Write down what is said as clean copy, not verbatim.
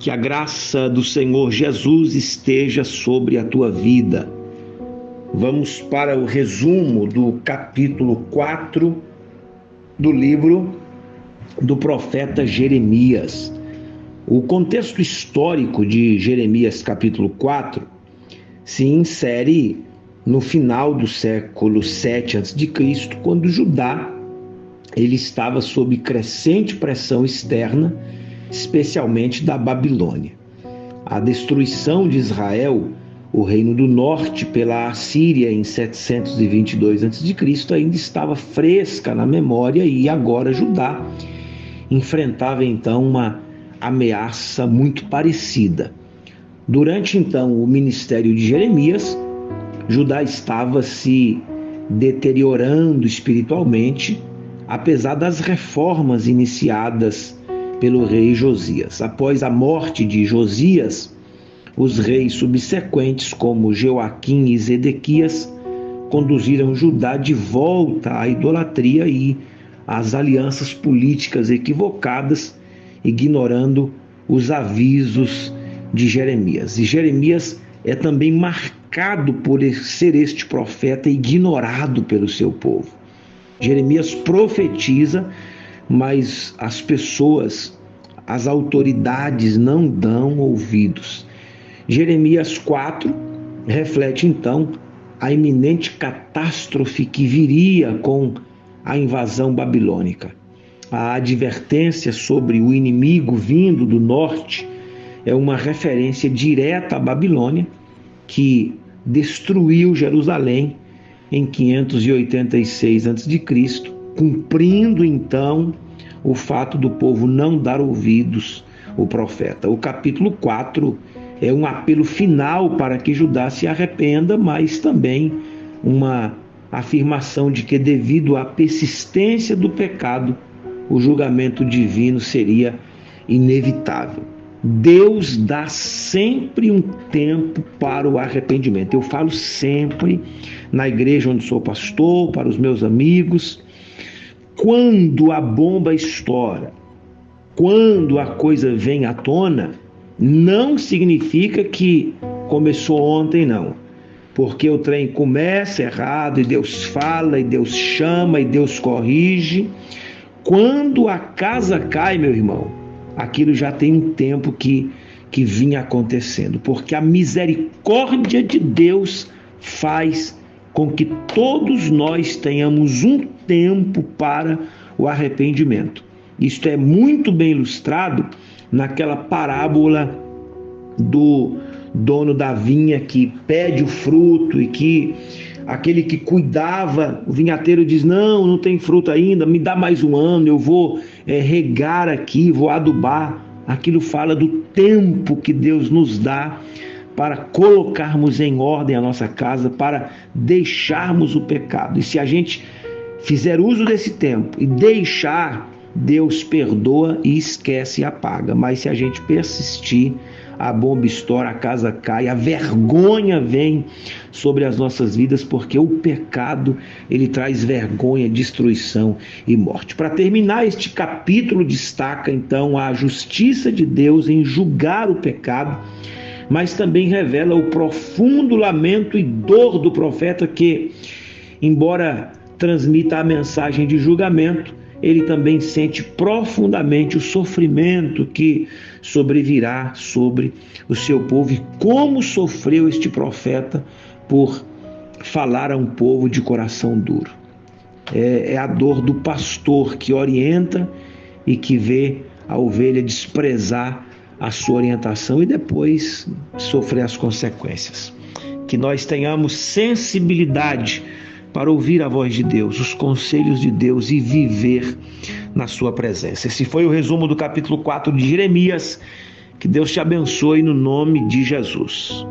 Que a graça do Senhor Jesus esteja sobre a tua vida. Vamos para o resumo do capítulo 4 do livro do profeta Jeremias. O contexto histórico de Jeremias capítulo 4 se insere no final do século 7 a.C., quando Judá ele estava sob crescente pressão externa, especialmente da Babilônia. A destruição de Israel, o reino do norte, pela Assíria em 722 a.C., ainda estava fresca na memória e agora Judá enfrentava então uma ameaça muito parecida. Durante então o ministério de Jeremias, Judá estava se deteriorando espiritualmente, apesar das reformas iniciadas pelo rei Josias. Após a morte de Josias, os reis subsequentes, como Joaquim e Zedequias, conduziram Judá de volta à idolatria e às alianças políticas equivocadas, ignorando os avisos de Jeremias. E Jeremias é também marcado por ser este profeta ignorado pelo seu povo. Jeremias profetiza, mas as pessoas, as autoridades não dão ouvidos. Jeremias 4 reflete então a iminente catástrofe que viria com a invasão babilônica. A advertência sobre o inimigo vindo do norte é uma referência direta à Babilônia, que destruiu Jerusalém em 586 a.C., cumprindo então o fato do povo não dar ouvidos ao profeta. O capítulo 4 é um apelo final para que Judá se arrependa, mas também uma afirmação de que, devido à persistência do pecado, o julgamento divino seria inevitável. Deus dá sempre um tempo para o arrependimento. Eu falo sempre na igreja onde sou pastor, para os meus amigos, quando a bomba estoura, quando a coisa vem à tona, não significa que começou ontem, não. Porque o trem começa errado e Deus fala, e Deus chama, e Deus corrige. Quando a casa cai, meu irmão, aquilo já tem um tempo que vinha acontecendo, porque a misericórdia de Deus faz com que todos nós tenhamos um tempo para o arrependimento. Isto é muito bem ilustrado naquela parábola do dono da vinha que pede o fruto e que aquele que cuidava, o vinhateiro diz: não tem fruto ainda, me dá mais um ano, eu vou regar aqui, vou adubar. Aquilo fala do tempo que Deus nos dá para colocarmos em ordem a nossa casa, para deixarmos o pecado. E se a gente fizer uso desse tempo e deixar, Deus perdoa e esquece e apaga. Mas se a gente persistir, a bomba estoura, a casa cai, a vergonha vem sobre as nossas vidas, porque o pecado, ele traz vergonha, destruição e morte. Para terminar, este capítulo destaca então a justiça de Deus em julgar o pecado, mas também revela o profundo lamento e dor do profeta que, embora transmita a mensagem de julgamento, ele também sente profundamente o sofrimento que sobrevirá sobre o seu povo, e como sofreu este profeta por falar a um povo de coração duro. É a dor do pastor que orienta e que vê a ovelha desprezar a sua orientação e depois sofrer as consequências. Que nós tenhamos sensibilidade para ouvir a voz de Deus, os conselhos de Deus e viver na sua presença. Esse foi o resumo do capítulo 4 de Jeremias. Que Deus te abençoe no nome de Jesus.